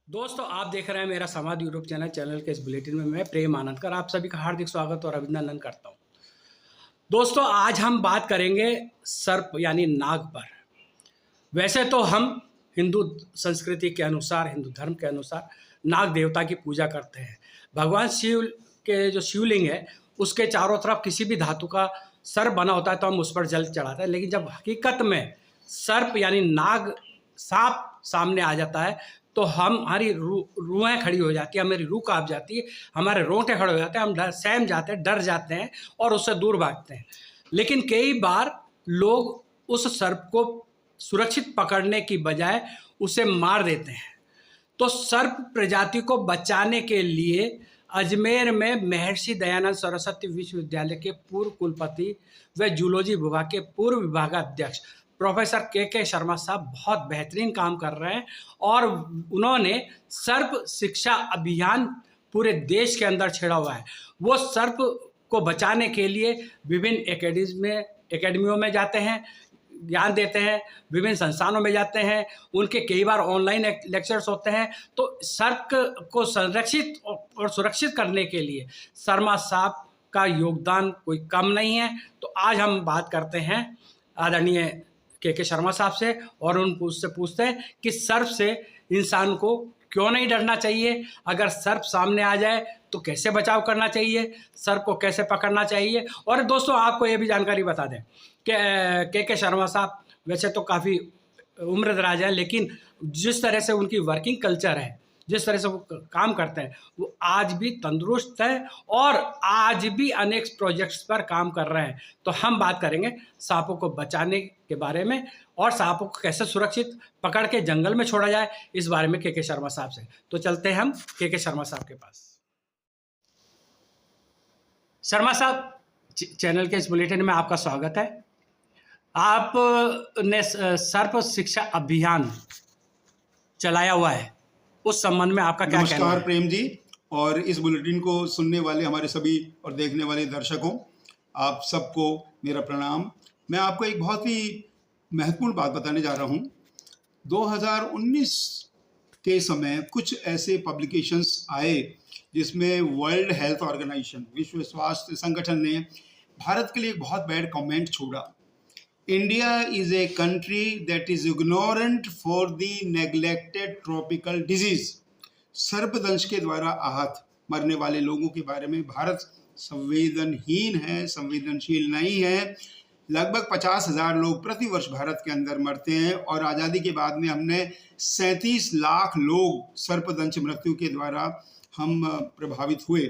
दोस्तों, आप देख रहे हैं मेरा समाज यूट्यूब चैनल के इस बुलेटिन में मैं प्रेम आनंदकर आप सभी का हार्दिक स्वागत और अभिनंदन करता हूं। दोस्तों, आज हम बात करेंगे सर्प यानी नाग पर। वैसे तो हम हिंदू संस्कृति के अनुसार, हिंदू धर्म के अनुसार नाग देवता की पूजा करते हैं। भगवान शिव के जो शिवलिंग है उसके चारों तरफ किसी भी धातु का सर्प बना होता है तो हम उस पर जल चढ़ाते हैं। लेकिन जब हकीकत में सर्प यानी नाग सांप सामने आ जाता है तो हमारी रूहें खड़ी हो जाती है, हमारी रूह काँप जाती है, हमारे रोंगटे खड़े हो जाते हैं, हम सहम जाते हैं, डर जाते हैं और उससे दूर भागते हैं। लेकिन कई बार लोग उस सर्प को सुरक्षित पकड़ने की बजाय उसे मार देते हैं। तो सर्प प्रजाति को बचाने के लिए अजमेर में महर्षि दयानंद सरस्वती विश्वविद्यालय के पूर्व कुलपति व जूलॉजी विभाग के पूर्व विभागाध्यक्ष प्रोफेसर के शर्मा साहब बहुत बेहतरीन काम कर रहे हैं और उन्होंने सर्प शिक्षा अभियान पूरे देश के अंदर छेड़ा हुआ है। वो सर्प को बचाने के लिए विभिन्न एकेडमियों में जाते हैं, ज्ञान देते हैं, विभिन्न संस्थानों में जाते हैं, उनके कई बार ऑनलाइन लेक्चर्स होते हैं। तो सर्प को संरक्षित और सुरक्षित करने के लिए शर्मा साहब का योगदान कोई कम नहीं है। तो आज हम बात करते हैं आदरणीय के शर्मा साहब से और उससे पूछते हैं कि सर्प से इंसान को क्यों नहीं डरना चाहिए, अगर सर्प सामने आ जाए तो कैसे बचाव करना चाहिए, सर्प को कैसे पकड़ना चाहिए। और दोस्तों, आपको ये भी जानकारी बता दें कि के शर्मा साहब वैसे तो काफ़ी उम्रदराज हैं, लेकिन जिस तरह से उनकी वर्किंग कल्चर है, जिस तरह से वो काम करते हैं, वो आज भी तंदुरुस्त है और आज भी अनेक प्रोजेक्ट्स पर काम कर रहे हैं। तो हम बात करेंगे सांपों को बचाने के बारे में और सांपों को कैसे सुरक्षित पकड़ के जंगल में छोड़ा जाए, इस बारे में के शर्मा साहब से। तो चलते हैं हम के शर्मा साहब के पास। शर्मा साहब, चैनल के इस बुलेटिन में आपका स्वागत है। आपने सर्प शिक्षा अभियान चलाया हुआ है, उस संबंध में आपका क्या कहना है? नमस्कार प्रेम जी, और इस बुलेटिन को सुनने वाले हमारे सभी और देखने वाले दर्शकों, आप सबको मेरा प्रणाम। मैं आपको एक बहुत ही महत्वपूर्ण बात बताने जा रहा हूं। 2019 के समय कुछ ऐसे पब्लिकेशंस आए जिसमें वर्ल्ड हेल्थ ऑर्गेनाइजेशन, विश्व स्वास्थ्य संगठन ने भारत के लिए एक बहुत बैड कमेंट छोड़ा। India is a country that is ignorant for the neglected tropical disease. सर्पदंश के द्वारा आहत मरने वाले लोगों के बारे में भारत संवेदनहीन है, संवेदनशील नहीं है। लगभग 50,000 लोग प्रति वर्ष भारत के अंदर मरते हैं और आज़ादी के बाद में हमने 37 लाख लोग सर्पदंश मृत्यु के द्वारा हम प्रभावित हुए।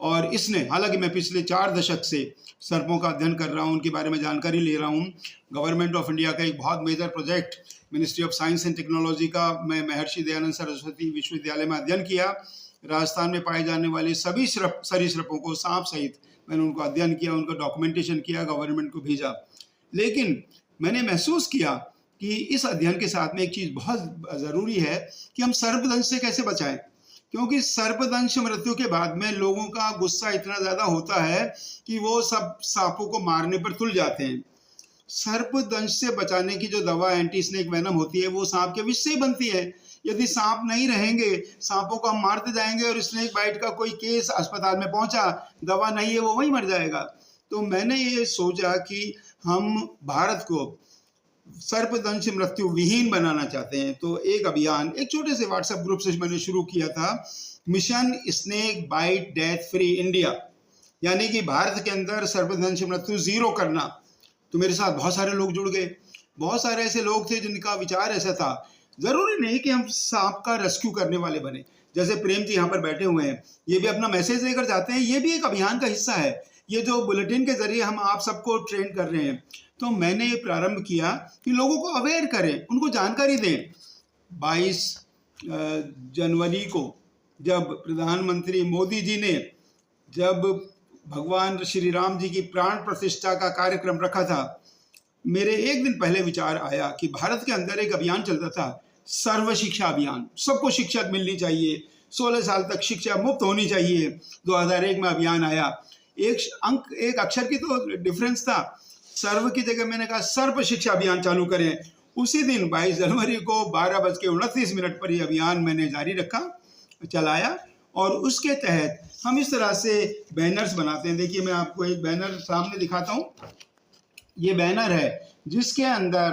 और इसने, हालांकि मैं पिछले 4 दशक से सर्पों का अध्ययन कर रहा हूँ, उनके बारे में जानकारी ले रहा हूँ। गवर्नमेंट ऑफ इंडिया का एक बहुत major project ministry of science and technology का मैं महर्षि दयानंद सरस्वती विश्वविद्यालय में अध्ययन किया। राजस्थान में पाए जाने वाले सभी सरीसृपों को, सांप सहित, मैंने उनको अध्ययन किया, उनका डॉक्यूमेंटेशन किया, गवर्नमेंट को भेजा। लेकिन मैंने महसूस किया कि इस अध्ययन के साथ में एक चीज़ बहुत ज़रूरी है कि हम सर्पदंश से कैसे बचाएं, क्योंकि सर्पदंश मृत्यु के बाद में लोगों का गुस्सा इतना ज़्यादा होता है कि वो सब सांपों को मारने पर तुल जाते हैं। सर्पदंश से बचाने की जो दवा एंटी स्नेक वेनम होती है वो सांप के विष से ही बनती है। यदि सांप नहीं रहेंगे, सांपों को हम मारते जाएंगे और स्नेक बाइट का कोई केस अस्पताल में पहुंचा, दवा नहीं है, वो वहीं मर जाएगा। तो मैंने ये सोचा कि हम भारत को सर्पदंश मृत्यु विहीन बनाना चाहते हैं। तो एक अभियान, एक छोटे से व्हाट्सएप ग्रुप से मैंने शुरू किया था, mission snake bite death free India, यानी कि भारत के अंदर सर्पदंश मृत्यु 0 करना। तो मेरे साथ बहुत सारे लोग जुड़ गए। बहुत सारे ऐसे लोग थे जिनका विचार ऐसा था, जरूरी नहीं कि हम सांप का रेस्क्यू करने वाले बने। जैसे प्रेम जी यहाँ पर बैठे हुए हैं, ये भी अपना मैसेज लेकर जाते हैं, ये भी एक अभियान का हिस्सा है। ये जो बुलेटिन के जरिए हम आप सबको ट्रेन कर रहे हैं, तो मैंने ये प्रारंभ किया कि लोगों को अवेयर करें, उनको जानकारी दें। 22 जनवरी को जब प्रधानमंत्री मोदी जी ने जब भगवान श्री राम जी की प्राण प्रतिष्ठा का कार्यक्रम रखा था, मेरे एक दिन पहले विचार आया कि भारत के अंदर एक अभियान चलता था, सर्व शिक्षा अभियान। सबको शिक्षा मिलनी चाहिए, 16 साल तक शिक्षा मुफ्त होनी चाहिए। 2001 में अभियान आया। एक अक्षर की तो डिफरेंस था। सर्व की जगह मैंने कहा सर्प शिक्षा अभियान चालू करें उसी दिन 22 जनवरी को 12:29 पर यह अभियान मैंने जारी रखा, चलाया, और उसके तहत हम इस तरह से बैनर्स बनाते हैं। देखिए, मैं आपको एक बैनर सामने दिखाता हूँ। ये बैनर है जिसके अंदर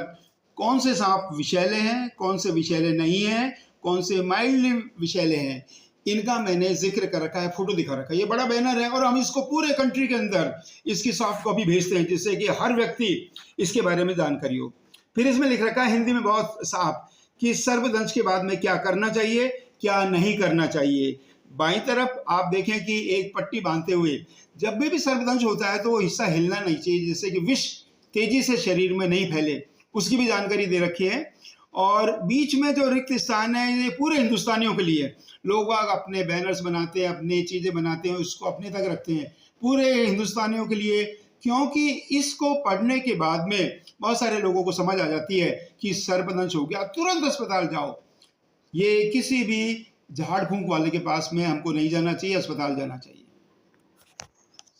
कौन से सांप विषैले हैं, कौन से विषैले नहीं हैं, कौन से माइल्डली विषैले हैं, इनका मैंने जिक्र कर रखा है, फोटो दिखा रखा है। ये बड़ा बैनर है और हम इसको पूरे कंट्री के अंदर इसकी सॉफ्ट कॉपी भेजते हैं, जिससे कि हर व्यक्ति इसके बारे में जानकारी हो। फिर इसमें लिख रखा है हिंदी में बहुत साफ कि सर्पदंश के बाद में क्या करना चाहिए, क्या नहीं करना चाहिए। बाईं तरफ आप देखें कि एक पट्टी बांधते हुए, जब भी सर्पदंश होता है तो वो हिस्सा हिलना नहीं चाहिए, जिससे कि विष तेजी से शरीर में नहीं फैले, उसकी भी जानकारी दे रखी है। और बीच में जो रिक्त स्थान है ये पूरे हिंदुस्तानियों के लिए, लोग अपने बैनर्स बनाते हैं, अपनी चीज़ें बनाते हैं, उसको अपने तक रखते हैं, पूरे हिंदुस्तानियों के लिए, क्योंकि इसको पढ़ने के बाद में बहुत सारे लोगों को समझ आ जाती है कि सर्पदंश हो गया, तुरंत अस्पताल जाओ। ये किसी भी झाड़ फूंक वाले के पास में हमको नहीं जाना चाहिए, अस्पताल जाना चाहिए।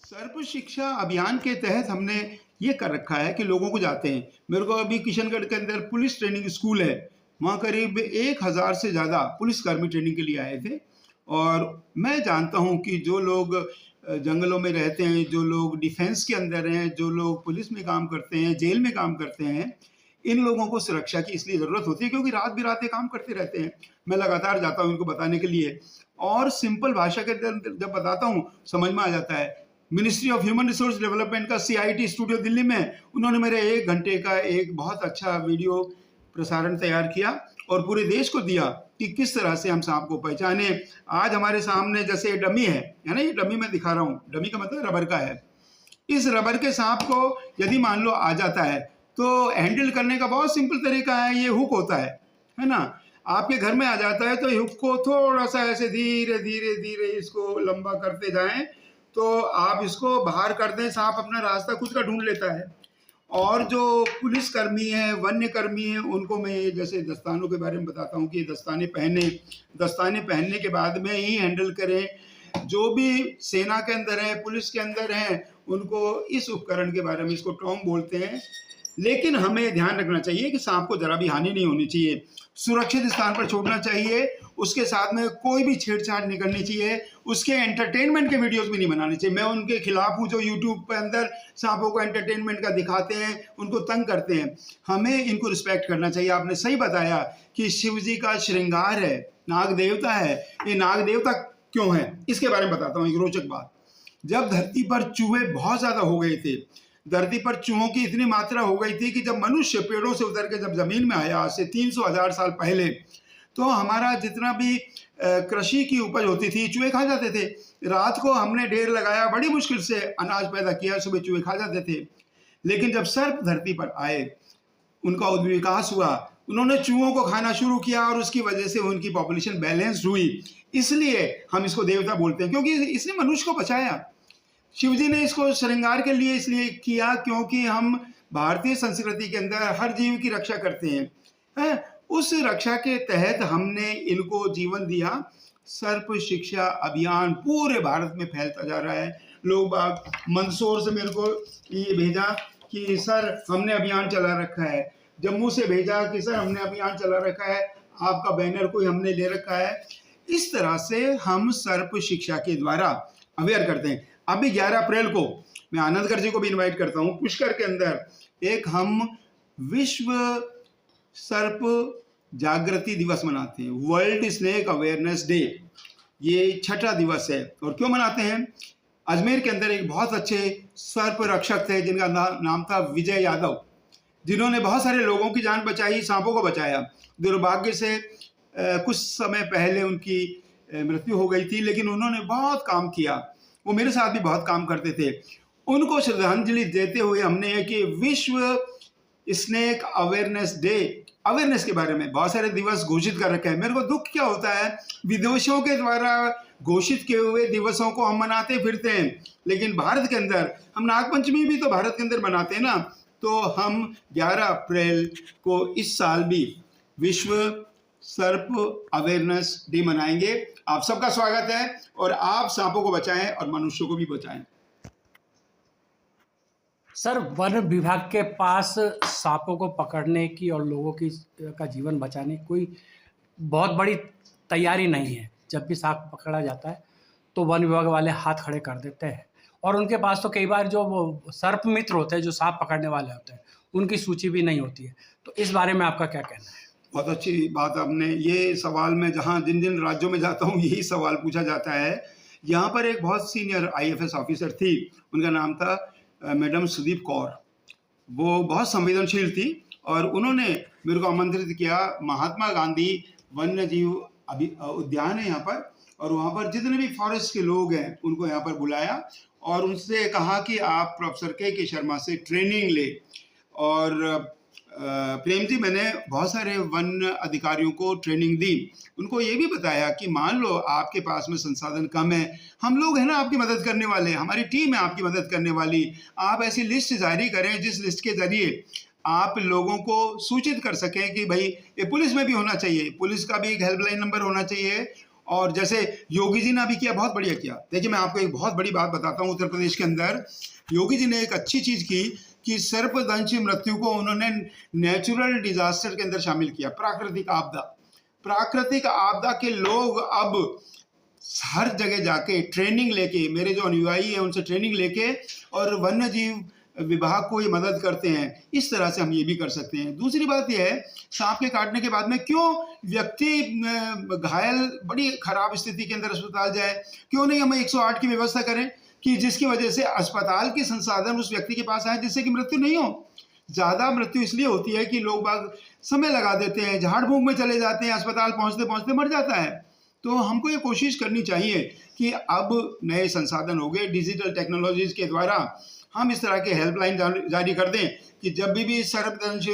सर्प शिक्षा अभियान के तहत हमने ये कर रखा है कि लोगों को जाते हैं। मेरे को अभी किशनगढ़ के अंदर पुलिस ट्रेनिंग स्कूल है, वहाँ करीब 1000 से ज़्यादा पुलिसकर्मी ट्रेनिंग के लिए आए थे। और मैं जानता हूँ कि जो लोग जंगलों में रहते हैं, जो लोग डिफेंस के अंदर हैं, जो लोग पुलिस में काम करते हैं, जेल में काम करते हैं, इन लोगों को सुरक्षा की इसलिए ज़रूरत होती है क्योंकि रात बिरात काम करते रहते हैं। मैं लगातार जाता हूँ इनको बताने के लिए, और सिंपल भाषा के अंदर जब बताता हूँ समझ में आ जाता है। Ministry of human resource development का CIT स्टूडियो दिल्ली में उन्होंने मेरे 1 घंटे का एक बहुत अच्छा वीडियो प्रसारण तैयार किया और पूरे देश को दिया कि किस तरह से हम सांप को पहचाने। आज हमारे सामने जैसे डमी है ना, ये डमी मैं दिखा रहा हूँ, डमी का मतलब रबर का है। इस रबर के सांप को यदि मान लो आ जाता है तो हैंडल करने का बहुत सिंपल तरीका है, ये हुक होता है ना। आपके घर में आ जाता है तो हुक को थोड़ा सा ऐसे धीरे धीरे धीरे इसको लंबा करते जाएं, तो आप इसको बाहर कर दें, सांप अपना रास्ता खुद का ढूंढ लेता है। और जो पुलिसकर्मी हैं, वन्य कर्मी हैं, उनको मैं जैसे दस्तानों के बारे में बताता हूँ कि दस्ताने पहनने के बाद में ही हैंडल करें। जो भी सेना के अंदर हैं, पुलिस के अंदर हैं, उनको इस उपकरण के बारे में, इसको टॉन्ग बोलते हैं। लेकिन हमें ध्यान रखना चाहिए कि सांप को जरा भी हानि नहीं होनी चाहिए, सुरक्षित स्थान पर छोड़ना चाहिए, उसके साथ में कोई भी छेड़छाड़ नहीं करनी चाहिए, उसके एंटरटेनमेंट के वीडियोस भी नहीं बनाने चाहिए। मैं उनके खिलाफ हूँ जो यूट्यूब पे अंदर सांपों को एंटरटेनमेंट का दिखाते हैं, उनको तंग करते हैं। हमें इनको रिस्पेक्ट करना चाहिए। आपने सही बताया कि शिव जी का श्रृंगार है, नाग देवता है। ये नाग देवता क्यों है, इसके बारे में बताता हूँ एक रोचक बात। जब धरती पर चूहे बहुत ज़्यादा हो गए थे, धरती पर चूहों की इतनी मात्रा हो गई थी कि जब मनुष्य पेड़ों से उतर के जब जमीन में आया आज से 300,000 साल पहले, तो हमारा जितना भी कृषि की उपज होती थी चूहे खा जाते थे। रात को हमने ढेर लगाया, बड़ी मुश्किल से अनाज पैदा किया, सुबह चूहे खा जाते थे। लेकिन जब सर्प धरती पर आए, उनका विकास हुआ, उन्होंने चूहों को खाना शुरू किया और उसकी वजह से उनकी पॉपुलेशन बैलेंस्ड हुई। इसलिए हम इसको देवता बोलते हैं, क्योंकि इसने मनुष्य को बचाया। शिव जी ने इसको श्रृंगार के लिए इसलिए किया क्योंकि हम भारतीय संस्कृति के अंदर हर जीव की रक्षा करते हैं। उस रक्षा के तहत हमने इनको जीवन दिया। सर्प शिक्षा अभियान पूरे भारत में फैलता जा रहा है। लोग मंदसौर से मेरे को ये भेजा कि सर हमने अभियान चला रखा है, जम्मू से भेजा कि सर हमने अभियान चला रखा है, आपका बैनर कोई हमने ले रखा है। इस तरह से हम सर्प शिक्षा के द्वारा अवेयर करते हैं। अभी 11 अप्रैल को मैं आनंदगढ़ जी को भी इनवाइट करता हूँ। पुष्कर के अंदर एक हम विश्व सर्प जागृति दिवस मनाते हैं, वर्ल्ड स्नेक अवेयरनेस डे। ये 6ठा दिवस है। और क्यों मनाते हैं? अजमेर के अंदर एक बहुत अच्छे सर्प रक्षक थे जिनका नाम था विजय यादव, जिन्होंने बहुत सारे लोगों की जान बचाई, सांपों को बचाया। दुर्भाग्य से कुछ समय पहले उनकी मृत्यु हो गई थी, लेकिन उन्होंने बहुत काम किया। वो मेरे साथ भी बहुत काम करते थे। उनको श्रद्धांजलि देते हुए हमने कि विश्व स्नेक अवेयरनेस डे, अवेयरनेस के बारे में बहुत सारे दिवस घोषित कर रखे हैं। मेरे को दुख क्या होता है, विदेशों के द्वारा घोषित किए हुए दिवसों को हम मनाते फिरते हैं, लेकिन भारत के अंदर हम नागपंचमी भी तो भारत के अंदर मनाते हैं ना। तो हम 11 अप्रैल को इस साल भी विश्व सर्प अवेयरनेस डे मनाएंगे। आप सबका स्वागत है और आप सांपों को बचाएं और मनुष्यों को भी बचाएं। सर, वन विभाग के पास सांपों को पकड़ने की और लोगों की का जीवन बचाने की कोई बहुत बड़ी तैयारी नहीं है। जब भी सांप पकड़ा जाता है तो वन विभाग वाले हाथ खड़े कर देते हैं, और उनके पास तो कई बार जो वो सर्प मित्र होते हैं, जो सांप पकड़ने वाले होते हैं, उनकी सूची भी नहीं होती है। तो इस बारे में आपका क्या कहना है? बहुत अच्छी बात आपने ये सवाल, मैं जहाँ जिन जिन राज्यों में जाता हूँ यही सवाल पूछा जाता है। यहाँ पर एक बहुत सीनियर आईएफएस ऑफिसर थी, उनका नाम था मैडम सुदीप कौर। वो बहुत संवेदनशील थी और उन्होंने मेरे को आमंत्रित किया। महात्मा गांधी वन्य जीव उद्यान है यहाँ पर, और वहाँ पर जितने भी फॉरेस्ट के लोग हैं उनको यहाँ पर बुलाया और उनसे कहा कि आप प्रोफेसर के शर्मा से ट्रेनिंग ले। और प्रेम जी, मैंने बहुत सारे वन अधिकारियों को ट्रेनिंग दी। उनको ये भी बताया कि मान लो आपके पास में संसाधन कम है, हम लोग हैं ना आपकी मदद करने वाले, हमारी टीम है आपकी मदद करने वाली। आप ऐसी लिस्ट जारी करें जिस लिस्ट के जरिए आप लोगों को सूचित कर सकें कि भाई ये पुलिस में भी होना चाहिए, पुलिस का भी एक हेल्पलाइन नंबर होना चाहिए। और जैसे योगी जी ने अभी किया, बहुत बढ़िया किया। देखिए, मैं आपको एक बहुत बड़ी बात बताता हूँ। उत्तर प्रदेश के अंदर योगी जी ने एक अच्छी चीज़ की कि सर्पदंश मृत्यु को उन्होंने नेचुरल डिजास्टर के अंदर शामिल किया। प्राकृतिक आपदा के लोग अब हर जगह जाके ट्रेनिंग लेके, मेरे जो अनुयायी हैं उनसे ट्रेनिंग लेके और वन्य जीव विभाग को ये मदद करते हैं। इस तरह से हम ये भी कर सकते हैं। दूसरी बात यह है, सांप के काटने के बाद में क्यों व्यक्ति घायल बड़ी खराब स्थिति के अंदर अस्पताल जाए? क्यों नहीं हम 108 की व्यवस्था करें कि जिसकी वजह से अस्पताल के संसाधन उस व्यक्ति के पास आए जिससे कि मृत्यु नहीं हो। ज़्यादा मृत्यु इसलिए होती है कि लोग बाग समय लगा देते हैं, झाड़ फूंक में चले जाते हैं, अस्पताल पहुंचते पहुंचते मर जाता है। तो हमको ये कोशिश करनी चाहिए कि अब नए संसाधन हो गए, डिजिटल टेक्नोलॉजीज के द्वारा हम इस तरह के हेल्पलाइन जारी कर दें कि जब भी सर्पदंश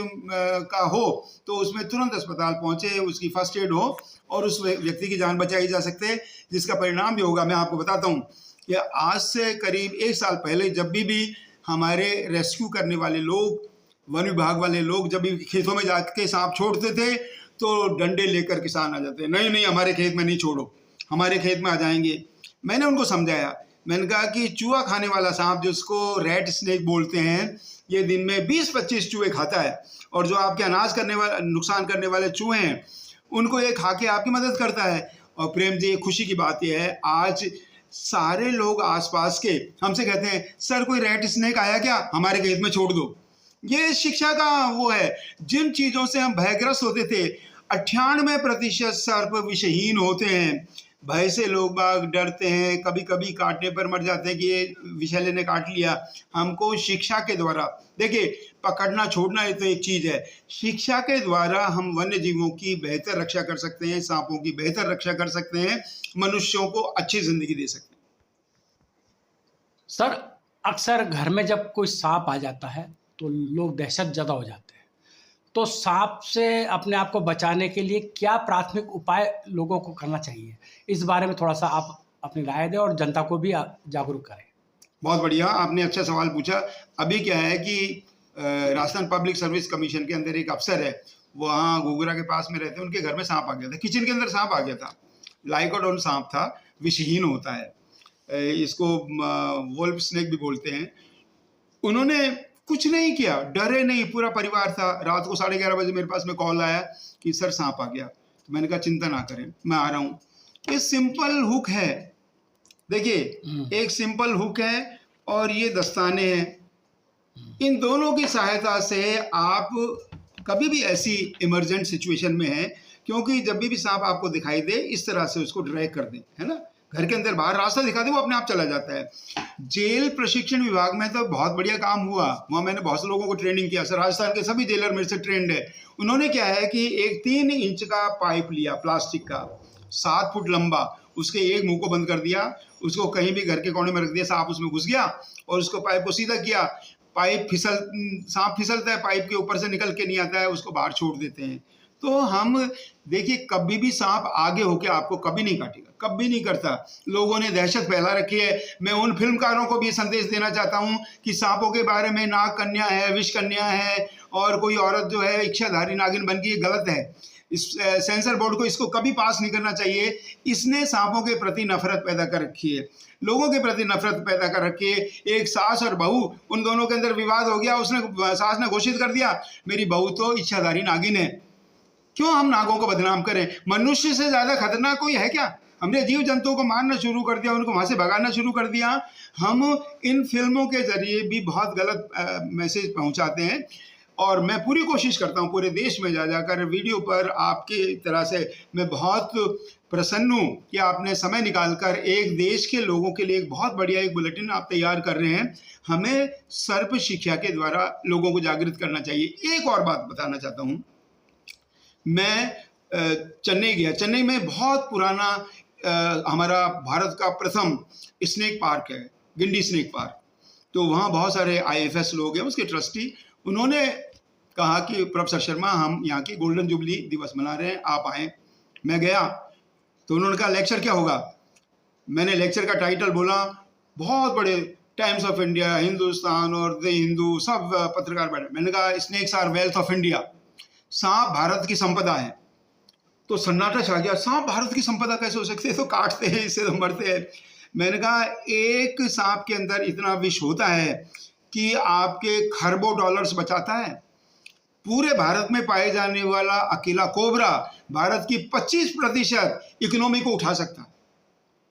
का हो तो उसमें तुरंत अस्पताल पहुंचे, उसकी फर्स्ट एड हो और उस व्यक्ति की जान बचाई जा सकते हैं। जिसका परिणाम भी होगा, मैं आपको बताता हूँ कि आज से करीब 1 साल पहले जब भी हमारे रेस्क्यू करने वाले लोग, वन विभाग वाले लोग जब भी खेतों में जाके सांप छोड़ते थे तो डंडे लेकर किसान आ जाते, नहीं नहीं हमारे खेत में नहीं छोड़ो, हमारे खेत में आ जाएंगे। मैंने उनको समझाया, मैंने कहा कि चूहा खाने वाला सांप, जिसको रेड स्नेक बोलते हैं, ये दिन में 20-25 चूहे खाता है, और जो आपके अनाज करने वाले, नुकसान करने वाले चूहे हैं उनको ये खा के आपकी मदद करता है। और प्रेम जी, खुशी की बात यह है, आज सारे लोग आसपास के हमसे कहते हैं, सर कोई रेड स्नेक आया क्या, हमारे खेत में छोड़ दो। ये शिक्षा का वो है। जिन चीज़ों से हम भयग्रस्त होते थे, 98% सर्प विषहीन होते हैं। भय से लोग बाग डरते हैं, कभी कभी काटने पर मर जाते हैं कि ये विषैले ने काट लिया। हमको शिक्षा के द्वारा, देखिए पकड़ना छोड़ना ये तो एक चीज़ है, शिक्षा के द्वारा हम वन्य जीवों की बेहतर रक्षा कर सकते हैं, सांपों की बेहतर रक्षा कर सकते हैं, मनुष्यों को अच्छी जिंदगी दे सकते हैं। सर, अक्सर घर में जब कोई सांप आ जाता है तो लोग दहशत ज़्यादा हो जाते हैं। तो सांप से अपने आप को बचाने के लिए क्या प्राथमिक उपाय लोगों को करना चाहिए? इस बारे में थोड़ा सा आप अपनी राय दें और जनता को भी जागरूक करें। बहुत बढ़िया, आपने अच्छा सवाल पूछा। अभी क्या है कि राजस्थान पब्लिक सर्विस कमीशन के अंदर एक अफसर है, वहाँ घुघरा के पास में रहते हैं, उनके घर में सांप आ गया था, किचन के अंदर सांप आ गया था। लाइकोडोन सांप था, विषहीन होता है, इसको वोल्फ स्नेक भी बोलते हैं। उन्होंने कुछ नहीं किया, डरे नहीं, पूरा परिवार था। रात को 11:30 बजे मेरे पास में कॉल आया कि सर सांप आ गया। तो मैंने कहा चिंता ना करें, मैं आ रहा हूँ। ये सिंपल हुक है, देखिए एक सिंपल हुक है और ये दस्ताने हैं। इन दोनों की सहायता से आप कभी भी ऐसी इमरजेंट सिचुएशन में हैं, क्योंकि जब भी सांप आपको दिखाई दे इस तरह से उसको ड्रैग कर दें, है ना, घर के अंदर बाहर रास्ता दिखा दे, वो अपने आप चला जाता है। जेल प्रशिक्षण विभाग में तो बहुत बढ़िया काम हुआ, वहाँ मैंने बहुत से लोगों को ट्रेनिंग किया। सर, राजस्थान के सभी जेलर मेरे से ट्रेंड है। उन्होंने क्या है कि एक 3 इंच का पाइप लिया, प्लास्टिक का, 7 फुट लंबा, उसके एक मुंह को बंद कर दिया, उसको कहीं भी घर के कोने में रख दिया, सांप उसमें घुस गया और उसको पाइप को सीधा किया। पाइप सांप फिसलता है, पाइप के ऊपर से निकल के नहीं आता है, उसको बाहर छोड़ देते हैं। तो हम देखिए, कभी भी सांप आगे होके आपको कभी नहीं काटेगा, कभी नहीं करता। लोगों ने दहशत फैला रखी है। मैं उन फिल्मकारों को भी संदेश देना चाहता हूं कि सांपों के बारे में नाग कन्या है, विष कन्या है और कोई औरत जो है इच्छाधारी नागिन बन गई, गलत है। इस सेंसर बोर्ड को इसको कभी पास नहीं करना चाहिए। इसने सांपों के प्रति नफरत पैदा कर रखी है, लोगों के प्रति नफरत पैदा कर रखी है। एक सास और बहू, उन दोनों के अंदर विवाद हो गया, सास ने घोषित कर दिया मेरी बहू तो इच्छाधारी नागिन है। क्यों हम नागों को बदनाम करें? मनुष्य से ज्यादा खतरनाक कोई है क्या? हमने जीव जंतुओं को मारना शुरू कर दिया, उनको वहां से भगाना शुरू कर दिया। हम इन फिल्मों के जरिए भी बहुत गलत मैसेज पहुंचाते हैं, और मैं पूरी कोशिश करता हूं पूरे देश में जा जाकर वीडियो पर आपकी तरह से। मैं बहुत प्रसन्न हूं कि आपने समय निकालकर एक देश के लोगों के लिए एक बहुत बढ़िया एक बुलेटिन आप तैयार कर रहे हैं। हमें सर्प शिक्षा के द्वारा लोगों को जागृत करना चाहिए। एक और बात बताना चाहता हूं, मैं चेन्नई गया। चेन्नई में बहुत पुराना हमारा भारत का प्रथम स्नेक पार्क है, गिंडी स्नेक पार्क। तो वहाँ बहुत सारे IFS लोग हैं, उसके ट्रस्टी। उन्होंने कहा कि प्रोफेसर शर्मा हम यहाँ की गोल्डन जुबली दिवस मना रहे हैं, आप आएँ। मैं गया तो उन्होंने कहा लेक्चर क्या होगा। मैंने लेक्चर का टाइटल बोला, बहुत बड़े टाइम्स ऑफ इंडिया, हिंदुस्तान और द हिंदू सब पत्रकार बैठे। मैंने कहा snakes are wealth of India, सांप भारत की संपदा है। तो सन्नाटा छा गया, सांप भारत की संपदा कैसे हो सकते हैं, तो काटते हैं, इससे तो मरते हैं। मैंने कहा एक सांप के अंदर इतना विष होता है कि आपके खरबों डॉलर्स बचाता है। पूरे भारत में पाए जाने वाला अकेला कोबरा भारत की 25% इकोनॉमी को उठा सकता है।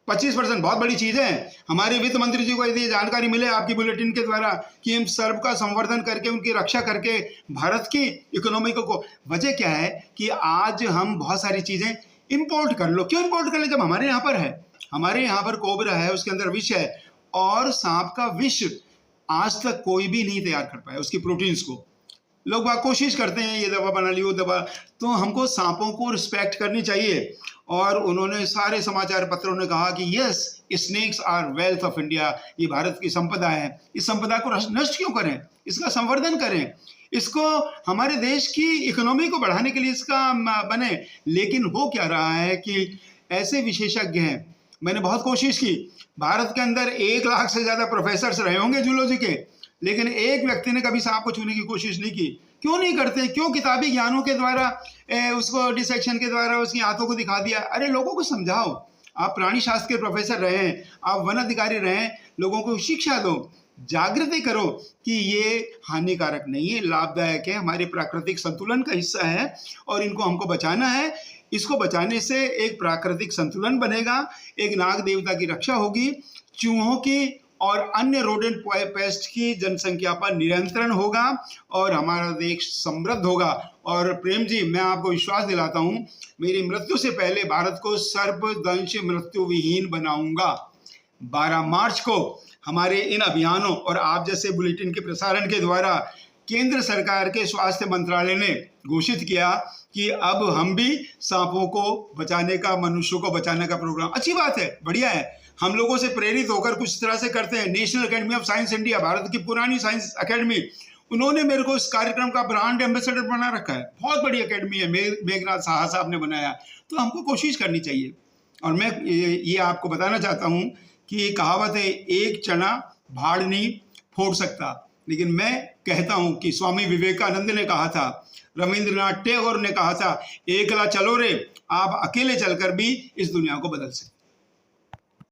25% बहुत बड़ी चीज़ है। हमारे वित्त मंत्री जी को यदि जानकारी मिले आपकी बुलेटिन के द्वारा कि हम सर्प का संवर्धन करके उनकी रक्षा करके भारत की इकोनॉमी को, वजह क्या है कि आज हम बहुत सारी चीज़ें इंपोर्ट कर लो। क्यों इंपोर्ट कर ले जब हमारे यहाँ पर है? हमारे यहाँ पर कोबरा है, उसके अंदर विष है, और सांप का विष आज तक कोई भी नहीं तैयार कर पाया उसकी प्रोटीन्स को। लोग बात कोशिश करते हैं ये दवा बना ली वो दवा। तो हमको सांपों को रिस्पेक्ट करनी चाहिए। और उन्होंने सारे समाचार पत्रों ने कहा कि yes snakes are wealth of India, ये भारत की संपदा है। इस संपदा को नष्ट क्यों करें, इसका संवर्धन करें, इसको हमारे देश की इकोनॉमी को बढ़ाने के लिए इसका बने। लेकिन हो क्या रहा है कि ऐसे विशेषज्ञ हैं, मैंने बहुत कोशिश की, भारत के अंदर 1 लाख से ज़्यादा प्रोफेसर्स रहे होंगे जूलॉजी के, लेकिन एक व्यक्ति ने कभी सांप को छूने की कोशिश नहीं की। क्यों नहीं करते? क्यों किताबी ज्ञानों के द्वारा उसको डिसेक्शन के द्वारा उसकी हाथों को दिखा दिया? अरे लोगों को समझाओ। आप प्राणी शास्त्र के प्रोफेसर रहे हैं, आप वन अधिकारी रहे हैं, लोगों को शिक्षा दो, जागृति करो कि ये हानिकारक नहीं है, लाभदायक है, हमारे प्राकृतिक संतुलन का हिस्सा है और इनको हमको बचाना है। इसको बचाने से एक प्राकृतिक संतुलन बनेगा, एक नाग देवता की रक्षा होगी, चूहों की और अन्य रोडेंट पेस्ट की जनसंख्या पर नियंत्रण होगा और हमारा देश समृद्ध होगा। और प्रेम जी, मैं आपको विश्वास दिलाता हूं, मेरी मृत्यु से पहले भारत को सर्पदंश मृत्यु विहीन बनाऊंगा। 12 मार्च को हमारे इन अभियानों और आप जैसे बुलेटिन के प्रसारण के द्वारा केंद्र सरकार के स्वास्थ्य मंत्रालय ने घोषित किया कि अब हम भी सांपों को बचाने का, मनुष्यों को बचाने का प्रोग्राम, अच्छी बात है, बढ़िया है। हम लोगों से प्रेरित होकर कुछ तरह से करते हैं। National academy of science India, Bharat की पुरानी साइंस एकेडमी, उन्होंने मेरे को इस कार्यक्रम का ब्रांड एम्बेसडर बना रखा है। बहुत बड़ी एकेडमी है, मेघनाथ साहा साहब ने बनाया। तो हमको कोशिश करनी चाहिए। और मैं ये आपको बताना चाहता हूँ कि कहावत है, एक चना भाड़ नहीं फोड़ सकता, लेकिन मैं कहता हूँ कि स्वामी विवेकानंद ने कहा था, रविंद्रनाथ टैगोर ने कहा था, एकला चलो रे, आप अकेले चलकर भी इस दुनिया को बदल सकते।